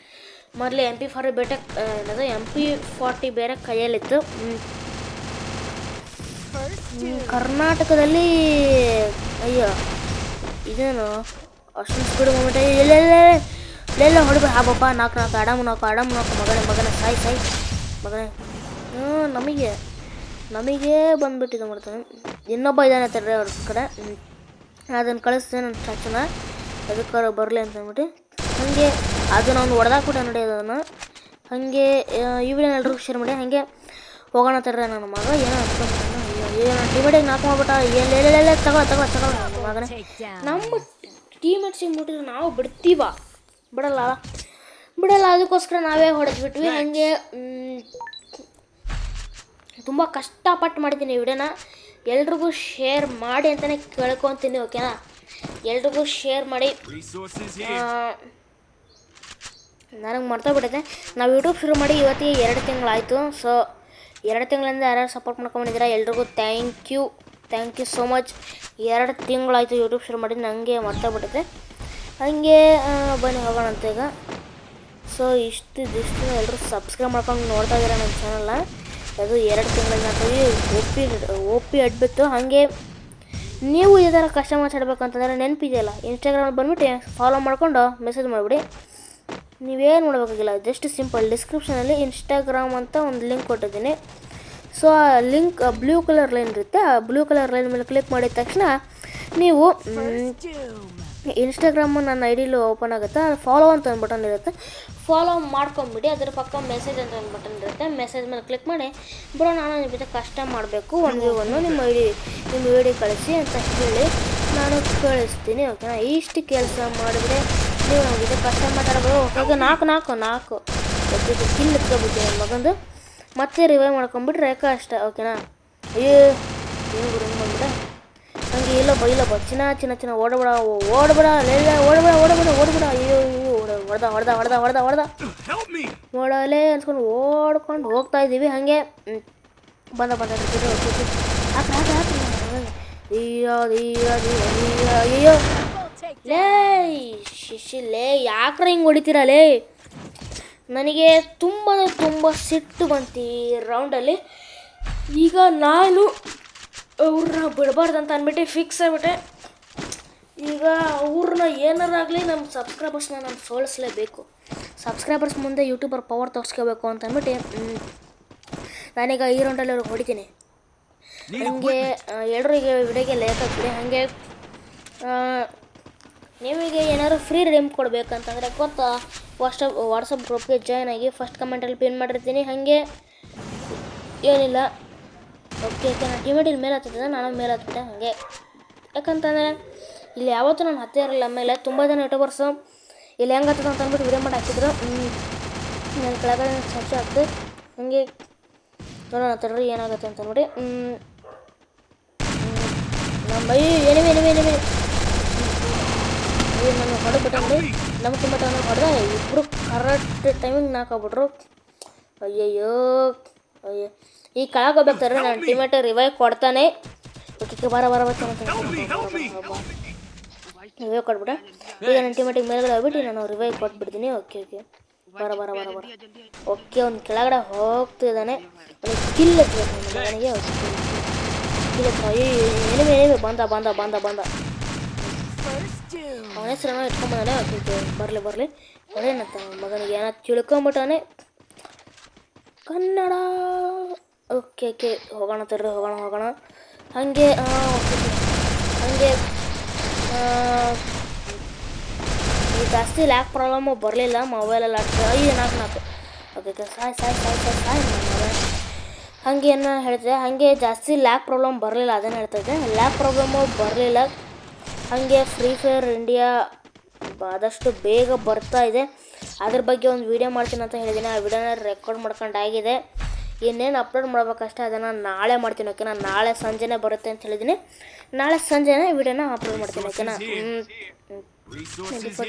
ಮೊದಲು MP40 ಬೇಟೆ ಏನದು MP40 ಬೇರೆ ಕೈಯಲ್ಲಿತ್ತು. ಕರ್ನಾಟಕದಲ್ಲಿ ಅಯ್ಯೋ ಇದೇನು ಅಷ್ಟೊಂದು ಸ್ಪೀಡ್ ಮೂಮೆಂಟ್ ಎಲ್ಲೆಲ್ಲ ಹೊಡಿಬೇಡ ಹಾಬಪ್ಪ ನಾಲ್ಕು ಆಡಮ್ ನಾಲ್ಕು ಮಗನೇ ಸಾಯಿ ಮಗನೇ ನಮಗೆ ಬಂದುಬಿಟ್ಟಿದೆ ಮಾಡ್ತಾನೆ. ಇನ್ನೊಬ್ಬ ಇದ್ದಾನೆ ತಡ್ರಿ ಅವ್ರ ಕಡೆ ಅದನ್ನು ಕಳಿಸ್ತೇನೆ ನನ್ನ ತಕ್ಷಣ ಅದಕ್ಕೆ ಬರಲಿ ಅಂತ ಅಂದ್ಬಿಟ್ಟು ಹಾಗೆ ಅದನ್ನು ಒಂದು ಹೊಡೆದಾಕ್ಬಿಟ್ಟೆ ನೋಡಿ ಅದನ್ನು. ಹಾಗೆ ಈ ವಿಡಿಯೋನ ಎಲ್ರಿಗೂ ಶೇರ್ ಮಾಡಿ. ಹಾಗೆ ಹೋಗೋಣ ತಡ್ರಿ ನನ್ನ ಮಗ ಏನೋ ಅನ್ಕೊಂಡ್ಬಿಟ್ಟು ಏನು ಟೀಮೇಟಿಗೆ ನಾಲ್ಕು ಮಾಡ್ಬಿಟ್ಟ ಎಲ್ಲೆಲ್ಲೆಲ್ಲ ತಗೊಳ ಮಗನೇ. ನಮ್ಮ ಟೀಮೇಟ್ಸಿಗೆ ಮುಟ್ಟಿದ್ರೆ ನಾವು ಬಿಡಲ್ಲ ಅದಕ್ಕೋಸ್ಕರ ನಾವೇ ಹೊಡೆದ್ಬಿಟ್ವಿ. ಹಾಗೆ ತುಂಬ ಕಷ್ಟಪಟ್ಟು ಮಾಡಿದ್ದೀನಿ ಈ ವಿಡಿಯೋನ. ಎಲ್ರಿಗೂ ಶೇರ್ ಮಾಡಿ ಅಂತಲೇ ಕೇಳ್ಕೊತೀನಿ ಓಕೆನಾ. ಎಲ್ರಿಗೂ ಶೇರ್ ಮಾಡಿ. ನನಗೆ ಮರ್ತೋಗ್ಬಿಟ್ಟಿದೆ ನಾವು ಯೂಟ್ಯೂಬ್ ಶುರು ಮಾಡಿ ಇವತ್ತಿಗೆ 2 ತಿಂಗಳಾಯಿತು. ಸೊ 2 ತಿಂಗಳಿಂದ ಯಾರ್ಯಾರು ಸಪೋರ್ಟ್ ಮಾಡ್ಕೊಂಡಿದ್ದೀರಾ ಎಲ್ರಿಗೂ ಥ್ಯಾಂಕ್ ಯು ಸೋ ಮಚ್. 2 ತಿಂಗಳಾಯಿತು ಯೂಟ್ಯೂಬ್ ಶುರು ಮಾಡಿ, ನನಗೆ ಮರ್ತೋಗ್ಬಿಟ್ಟಿದೆ. ಹಾಗೆ ಬನ್ನಿ ಹೋಗೋಣ ಅಂತ ಈಗ. ಸೊ ಇಷ್ಟು ಎಲ್ಲರೂ ಸಬ್ಸ್ಕ್ರೈಬ್ ಮಾಡ್ಕೊಂಡು ನೋಡ್ತಾ ಇದ್ದೀರಾ ನನ್ನ ಚಾನಲ್ನ. ಅದು 2 ತಿಂಗಳಿಂದ ಒಪ್ಪಿ ಅಡ್ಬಿತ್ತು. ಹಾಗೆ ನೀವು ಈ ಥರ ಕಷ್ಟ ಮಾತಾಡಬೇಕು ಅಂತಂದರೆ ನೆನಪಿದೆಯಲ್ಲ ಇನ್ಸ್ಟಾಗ್ರಾಮಲ್ಲಿ ಬಂದುಬಿಟ್ಟು ಫಾಲೋ ಮಾಡಿಕೊಂಡು ಮೆಸೇಜ್ ಮಾಡಿಬಿಡಿ. ನೀವೇನು ಮಾಡಬೇಕಾಗಿಲ್ಲ, ಜಸ್ಟ್ ಸಿಂಪಲ್ ಡಿಸ್ಕ್ರಿಪ್ಷನಲ್ಲಿ ಇನ್ಸ್ಟಾಗ್ರಾಮ್ ಅಂತ ಒಂದು ಲಿಂಕ್ ಕೊಟ್ಟಿದ್ದೀನಿ. ಸೊ ಆ ಲಿಂಕ್ ಬ್ಲೂ ಕಲರ್ ಲೈನ್ ಇರುತ್ತೆ, ಆ ಬ್ಲೂ ಕಲರ್ ಲೈನ್ ಮೇಲೆ ಕ್ಲಿಕ್ ಮಾಡಿದ ತಕ್ಷಣ ನೀವು ಇನ್ಸ್ಟಾಗ್ರಾಮು ನನ್ನ ಐಡಿಲಿ ಓಪನ್ ಆಗುತ್ತೆ. ಫಾಲೋ ಅಂತ ಒಂದು ಬಟನ್ ಇರುತ್ತೆ, ಫಾಲೋ ಮಾಡ್ಕೊಂಬಿಡಿ. ಅದರ ಪಕ್ಕ ಮೆಸೇಜ್ ಅಂತ ಒಂದು ಬಟನ್ ಇರುತ್ತೆ, ಮೆಸೇಜ್ ಮೇಲೆ ಕ್ಲಿಕ್ ಮಾಡಿ ಬ್ರೋ ನಾನು ನಿಮ್ಮ ಜೊತೆ ಕಷ್ಟ ಮಾಡಬೇಕು 1v1 ನಿಮ್ಮ ವಿಡಿಯೋ ಕಳಿಸಿ ಅಂತ ಹೇಳಿ ನಾನು ಕಳಿಸ್ತೀನಿ ಓಕೆನಾ. ಇಷ್ಟು ಕೆಲಸ ಮಾಡಿದ್ರೆ ನೀವು ನಮ್ಮ ಜೊತೆ ಕಷ್ಟ ಮಾತಾಡಬೇಕು. ಓಕೆ ನಾಲ್ಕು ಕಿಲ್ ಎತ್ಕೊಬಿಡ್ತೀನಿ ನನ್ನ ಮಗಂದು. ಮತ್ತೆ ರಿವೈವ್ ಮಾಡ್ಕೊಂಬಿಟ್ರೆ ಅಷ್ಟೇ ಓಕೆನಾ. ಅಯ್ಯೋ ಏನು ಗುರು ಹಿಂಗೆ ಬಂದ್ಬಿಟ್ಟೆ. ಹಂಗೆ ಇಲ್ಲೊಬ್ಬ ಚಿನ್ನ ಓಡಬೇಡ ಅಯ್ಯೋ ಹೊಡೆದ ಓಡಲೇ ಅನ್ಸ್ಕೊಂಡು ಓಡ್ಕೊಂಡು ಹೋಗ್ತಾ ಇದ್ದೀವಿ. ಹಾಗೆ ಬಂದ ಅಯ್ಯೋ ಲೇ ಯಾಕ್ರ ಹಿಂಗೆ ಹೊಡಿತೀರಲೇ. ನನಗೆ ತುಂಬ ಸಿಟ್ಟು ಬಂತು ಈ ರೌಂಡಲ್ಲಿ. ಈಗ ನಾನು ಅವ್ರನ್ನ ಬಿಡಬಾರ್ದಂತ ಅಂದ್ಬಿಟ್ಟು ಫಿಕ್ಸ್ ಆಗಿಬಿಟ್ಟೆ. ಈಗ ಅವ್ರನ್ನ ಏನಾರಾಗಲಿ ನಮ್ಮ ಸಬ್ಸ್ಕ್ರೈಬರ್ಸ್ನ ನಾನು ಸೋಲಿಸಲೇಬೇಕು. ಸಬ್ಸ್ಕ್ರೈಬರ್ಸ್ ಮುಂದೆ ಯೂಟ್ಯೂಬರ್ ಪವರ್ ತೋರಿಸ್ಕೋಬೇಕು ಅಂತ ಅಂದ್ಬಿಟ್ಟು ನಾನೀಗ ಈ ರೌಂಡಲ್ಲಿ ಅವ್ರಿಗೆ ಹೊಡಿತೀನಿ. ಹಾಗೆ ಎಲ್ಲರಿಗೆ ವಿಡಿಯೋಗೆ ಲೈಕ್ ಹಾಕ್ಬಿಡಿ. ಹಾಗೆ ನಿಮಗೆ ಏನಾದ್ರು ಫ್ರೀ ರಿಡೀಮ್ ಕೊಡಬೇಕಂತಂದರೆ ಗೊತ್ತಾ ವಾಟ್ಸಪ್ ಗ್ರೂಪ್ಗೆ ಜಾಯ್ನ್ ಆಗಿ ಫಸ್ಟ್ ಕಮೆಂಟಲ್ಲಿ ಪಿನ್ ಮಾಡಿರ್ತೀನಿ. ಹಾಗೆ ಏನಿಲ್ಲ ಓಕೆ ನಾನು ಟೀಮೇಟ್ ಇಲ್ಲಿ ಮೇಲೆ ಹತ್ತಿದ್ದೆ, ನಾನು ಮೇಲೆ ಹತ್ಬಿಟ್ಟೆ. ಹಾಗೆ ಯಾಕಂತಂದರೆ ಇಲ್ಲಿ ಯಾವತ್ತೂ ನಾನು ಹತ್ತೇ ಇರಲಿಲ್ಲ. ಆಮೇಲೆ ತುಂಬ ಜನ ಯೂಟ್ಯೂಬರ್ಸು ಇಲ್ಲಿ ಹೆಂಗೆ ಹತ್ತದ ಅಂತ ಅಂದ್ಬಿಟ್ಟು ವಿಡಿಯೋ ಮಾಡಿ ಹಾಕಿದ್ರು. ನಾನು ಕೆಳಗಡೆ ಸರ್ಚ್ ಹಾಕ್ದೆ. ಹಾಗೆ ನೋಡೋಣ ತಡ್ರಿ ಏನಾಗುತ್ತೆ ಅಂತ ನೋಡಿ. ನಮ್ಮ ಏನಿವೆ ನಾನು ಹೊಡೆದ್ಬಿಟ್ಟಂದು ನಮ್ಮ ಟೀಮೇಟ್ ಹೊಡೆದ ಇಬ್ಬರು ಕರೆಕ್ಟ್ ಟೈಮಿಂಗ್ ನಾಕಾಗ್ಬಿಟ್ರು. ಅಯ್ಯೋ ಈಗ ಕೆಳಗೆ ಹೋಗ್ಬೇಕಾದ್ರೆ ನನ್ನ ಟೀಮೇಟ್ ರಿವೈವ್ ಕೊಡ್ತಾನೆ. ಓಕೆ ಬರ ರಿವೈವ್ ಕೊಟ್ಬಿಟ್ಟೆ. ಈಗ ನನ್ನ ಟೀಮೇಟಿಗೆ ಮೇಲ್ಗಡೆ ಹೋಗ್ಬಿಟ್ಟು ನಾನು ರಿವೈವ್ ಕೊಟ್ಬಿಡ್ತೀನಿ. ಓಕೆ ಬರ ಓಕೆ ಒಂದು ಕೆಳಗಡೆ ಹೋಗ್ತಿದ್ದಾನೆ. ಕಿಲ್ ಎತ್ತಬೇಕು ನನಗೆ. ಕಿಲ್ ಏನಿವೆ ಬಂದ ಅವನ ಹೆಸರನ್ನ ಇಟ್ಕೊಂಬಂದಾನೆ. ಓಕೆ ಬರಲಿ ಅದೇನಂತ ಮಗನಿಗೆ ಏನೋ ತಿಳ್ಕೊಂಬಿಟ್ಟಾನೆ ಕನ್ನಡ. ಓಕೆ ಹೋಗೋಣ ತರ್ರಿ ಹೋಗೋಣ. ಹಾಗೆ ಈ ಜಾಸ್ತಿ ಲ್ಯಾಕ್ ಪ್ರಾಬ್ಲಮ್ಮು ಬರಲಿಲ್ಲ ಮೊಬೈಲಲ್ಲಿ ಆಡ್ತೀವಿ. 4 ಓಕೆ ಸಾಯ್ ಹಾಗೆ ಏನು ಹೇಳ್ತಿದ್ದೆ. ಹಾಗೆ ಜಾಸ್ತಿ ಲ್ಯಾಕ್ ಪ್ರಾಬ್ಲಮ್ ಬರಲಿಲ್ಲ ಅದನ್ನು ಹೇಳ್ತಾಯಿದ್ದೆ. ಲ್ಯಾಕ್ ಪ್ರಾಬ್ಲಮ್ಮು ಬರಲಿಲ್ಲ. ಹಾಗೆ ಫ್ರೀ ಫೈರ್ ಇಂಡಿಯಾ ಆದಷ್ಟು ಬೇಗ ಬರ್ತಾ ಇದೆ. ಅದ್ರ ಬಗ್ಗೆ ಒಂದು ವೀಡಿಯೋ ಮಾಡ್ತೀನಿ ಅಂತ ಹೇಳಿದ್ದೀನಿ. ಆ ವಿಡಿಯೋನ ರೆಕಾರ್ಡ್ ಮಾಡ್ಕೊಂಡಾಗಿದೆ. ಇನ್ನೇನು ಅಪ್ಲೋಡ್ ಮಾಡ್ಬೇಕಷ್ಟೇ, ಅದನ್ನು ನಾಳೆ ಮಾಡ್ತೀನಿ ಓಕೆನಾ. ನಾಳೆ ಸಂಜೆನೇ ಬರುತ್ತೆ ಅಂತ ಹೇಳಿದ್ದೀನಿ. ನಾಳೆ ಸಂಜೆನೇ ವಿಡಿಯೋನ ಅಪ್ಲೋಡ್ ಮಾಡ್ತೀನಿ ಓಕೆನಾ.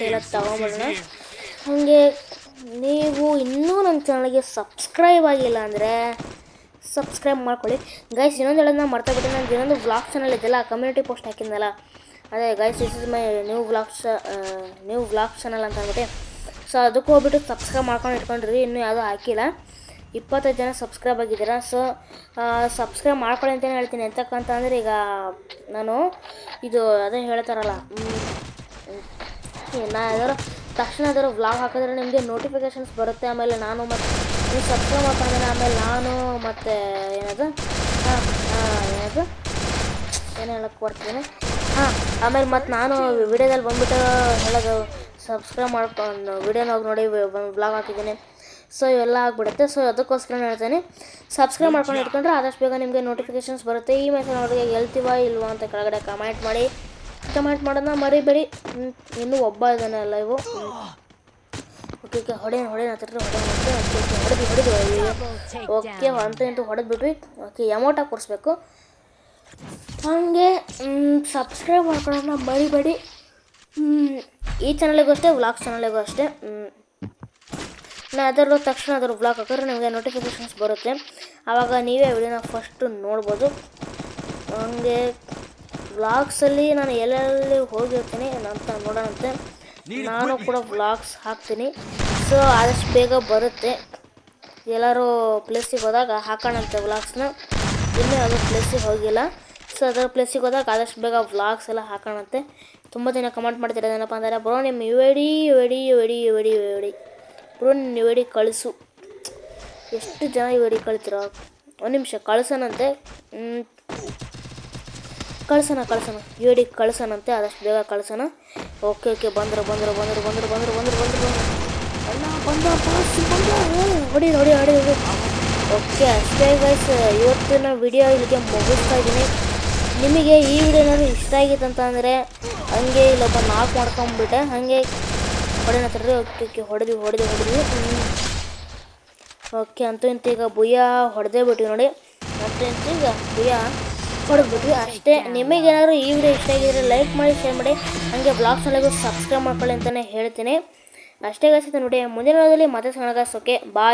ಎಲ್ಲ ತಗೊಂಬಿಡೋಣ. ಹಾಗೆ ನೀವು ಇನ್ನೂ ನನ್ನ ಚಾನಲ್ಗೆ ಸಬ್ಸ್ಕ್ರೈಬ್ ಆಗಿಲ್ಲ ಅಂದರೆ ಸಬ್ಸ್ಕ್ರೈಬ್ ಮಾಡ್ಕೊಳ್ಳಿ ಗೈಸ್. ಇನ್ನೊಂದು ಹೇಳೋದು ನಾನು ಮರ್ತಾ ಬಿಟ್ಟೆ, ನಾನು ಇನ್ನೊಂದು ವ್ಲಾಗ್ ಚಾನಲ್ ಇದೆಯಲ್ಲ, ಕಮ್ಯುನಿಟಿ ಪೋಸ್ಟ್ ಹಾಕಿದ್ನಲ್ಲ, ಅದೇ guys this is my new vlog channel ಅಂತ ಅಂದ್ಬಿಟ್ಟು. ಸೊ ಅದಕ್ಕೂ ಹೋಗ್ಬಿಟ್ಟು ಸಬ್ಸ್ಕ್ರೈಬ್ ಮಾಡ್ಕೊಂಡು ಇಟ್ಕೊಂಡ್ರಿ. ಇನ್ನೂ ಯಾವುದೂ ಹಾಕಿಲ್ಲ, 25 ಜನ ಸಬ್ಸ್ಕ್ರೈಬ್ ಆಗಿದ್ದೀರಾ. ಸೊ ಸಬ್ಸ್ಕ್ರೈಬ್ ಮಾಡ್ಕೊಳ್ಳಿ ಅಂತಲೇ ಹೇಳ್ತೀನಿ. ಎಂತಕ್ಕಂತಂದರೆ ಈಗ ನಾನು ಇದು ಅದೇ ಹೇಳ್ತಾರಲ್ಲ, ನಾ ಯಾವ್ದಾದ್ರು ತಕ್ಷಣ ಯಾವ್ದಾದ್ರು ವ್ಲಾಗ್ ಹಾಕಿದ್ರೆ ನಿಮಗೆ ನೋಟಿಫಿಕೇಷನ್ಸ್ ಬರುತ್ತೆ. ಆಮೇಲೆ ನಾನು ಮತ್ತು ನೀವು ಸಬ್ಸ್ಕ್ರೈಬ್ ಮಾಡ್ಕೊಂಡ್ರೆ ಆಮೇಲೆ ನಾನು ಮತ್ತು ಏನದು ಏನು ಹೇಳಕ್ಕೆ ಬರ್ತೀನಿ, ಆಮೇಲೆ ಮತ್ತು ನಾನು ವಿಡಿಯೋದಲ್ಲಿ ಬಂದುಬಿಟ್ಟು ಹೇಳೋದು ಸಬ್ಸ್ಕ್ರೈಬ್ ಮಾಡ್ಕೊಂಡು ವಿಡಿಯೋನ ಹೋಗಿ ನೋಡಿ ವ್ಲಾಗ್ ಹಾಕಿದ್ದೀನಿ. ಸೊ ಇವೆಲ್ಲ ಆಗಿಬಿಡುತ್ತೆ. ಸೊ ಅದಕ್ಕೋಸ್ಕರ ಹೇಳ್ತೀನಿ, ಸಬ್ಸ್ಕ್ರೈಬ್ ಮಾಡ್ಕೊಂಡು ಇಟ್ಕೊಂಡ್ರೆ ಆದಷ್ಟು ಬೇಗ ನಿಮಗೆ ನೋಟಿಫಿಕೇಷನ್ಸ್ ಬರುತ್ತೆ. ಈ ಮೆಸೇಜ್ ನೋಡಿಗೆ ಗೆಲ್ತೀವಾ ಇಲ್ವಾ ಅಂತ ಕೆಳಗಡೆ ಕಮೆಂಟ್ ಮಾಡಿ. ಕಮೆಂಟ್ ಮಾಡೋದನ್ನ ಮರಿಬೇಡಿ. ಇನ್ನೂ ಒಬ್ಬ ಇದ್ದಾನೆ ಅಲ್ಲ ಇವು. ಓಕೆ ಹೊಡೆಯೋಣ ಹತ್ತಿರ ಹೊಡೆದು ಓಕೆ ಅಂತೂ ಹೊಡೆದ್ಬಿಟ್ವಿ. ಓಕೆ ಅಮೌಂಟಾಗಿ ಕೊಡಿಸ್ಬೇಕು. ಹಾಗೆ ಸಬ್ಸ್ಕ್ರೈಬ್ ಮಾಡ್ಕೊಳ್ಳೋಣ ಮರಿಬೇಡಿ. ಈ ಚಾನಲಿಗೂ ಅಷ್ಟೇ, ವ್ಲಾಗ್ ಚಾನಲಿಗೂ ಅಷ್ಟೇ. ನಾ ಅದರ ತಕ್ಷಣ ಅದರ ವ್ಲಾಗ್ ಹಾಕಿದ್ರೆ ನಿಮಗೆ ನೋಟಿಫಿಕೇಷನ್ಸ್ ಬರುತ್ತೆ. ಆವಾಗ ನೀವೇ ವಿಡಿಯೋನ ಫಸ್ಟು ನೋಡ್ಬೋದು. ಹಾಗೆ ವ್ಲಾಗ್ಸಲ್ಲಿ ನಾನು ಎಲ್ಲೆಲ್ಲಿ ಹೋಗಿರ್ತೀನಿ ಅಂತ ನೋಡೋಣಂತೆ. ನಾನು ಕೂಡ ವ್ಲಾಗ್ಸ್ ಹಾಕ್ತೀನಿ. ಸೊ ಆದಷ್ಟು ಬೇಗ ಬರುತ್ತೆ. ಎಲ್ಲರೂ ಪ್ಲೇಸಿಗೆ ಹೋದಾಗ ಹಾಕೋಣಂತೆ ವ್ಲಾಗ್ಸ್ನ. ಇನ್ನೂ ಯಾವುದೋ ಪ್ಲೇಸಿಗೆ ಹೋಗಿಲ್ಲ. ಸೊ ಅದರ ಪ್ಲೇಸಿಗೆ ಹೋದಾಗ ಆದಷ್ಟು ಬೇಗ ವ್ಲಾಗ್ಸ್ ಎಲ್ಲ ಹಾಕೋಣಂತೆ. ತುಂಬ ಜನ ಕಮೆಂಟ್ ಮಾಡ್ತಿರೋದೇನಪ್ಪ ಅಂದರೆ, ಬ್ರೋ ನಿಮ್ಮ ಯು ಐ ಡಿ ಬ್ರೋ ನಿನ್ನ ಯು ಐ ಡಿ ಕಳಿಸು. ಎಷ್ಟು ಜನ ಯು ಐ ಡಿ ಕಳಿತೀರೋ? ಒಂದು ನಿಮಿಷ ಕಳ್ಸೋಣಂತೆ. ಕಳ್ಸೋಣ ಯು ಐ ಡಿ ಕಳ್ಸೋಣಂತೆ, ಆದಷ್ಟು ಬೇಗ ಕಳ್ಸೋಣ. ಓಕೆ ಬಂದರು ಎಲ್ಲ ಹೊಡಿ. ಓಕೆ ಅಷ್ಟೇ ಗೈಸ್, ಇವತ್ತಿನ ವಿಡಿಯೋ ಇಲ್ಲಿಗೆ ಮುಗಿಸ್ತಾ ಇದ್ದೀನಿ. ನಿಮಗೆ ಈ ವಿಡಿಯೋ ಏನಾದರೂ ಇಷ್ಟ ಆಗಿತ್ತು ಅಂತ ಅಂದರೆ ಹಂಗೆ ಇಲ್ಲೊಬ್ಬ ನಾಕ್ ಮಾಡ್ಕೊಂಬಿಟ್ಟೆ, ಹಾಗೆ ಹೊಡೆನ ತರ್ರಿ. ಓಕೆ ಹೊಡೆದ್ವಿ. ಓಕೆ ಅಂತೂ ಇಂತ ಈಗ ಬುಯ್ಯ ಹೊಡೆದೇ ಬಿಟ್ವಿ ನೋಡಿ. ಅಂತೂ ಇಂತ ಈಗ ಬುಯ್ಯ ಹೊಡೆದ್ಬಿಟ್ವಿ ಅಷ್ಟೇ. ನಿಮಗೇನಾದರೂ ಈ ವಿಡಿಯೋ ಇಷ್ಟ ಆಗಿದ್ರೆ ಲೈಕ್ ಮಾಡಿ, ಶೇರ್ ಮಾಡಿ, ಹಾಗೆ ಬ್ಲಾಗ್ ಚಾನಲ್ಗೂ ಸಬ್ಸ್ಕ್ರೈಬ್ ಮಾಡ್ಕೊಳ್ಳಿ ಅಂತಲೇ ಹೇಳ್ತೀನಿ. ಅಷ್ಟೇ ಗೈಸ್, ನೋಡಿ ಮುಂದಿನ ವಿಡಿಯೋದಲ್ಲಿ ಮತ್ತೆ ಸಿಗೋಣ ಗೈಸ್. Okay bye.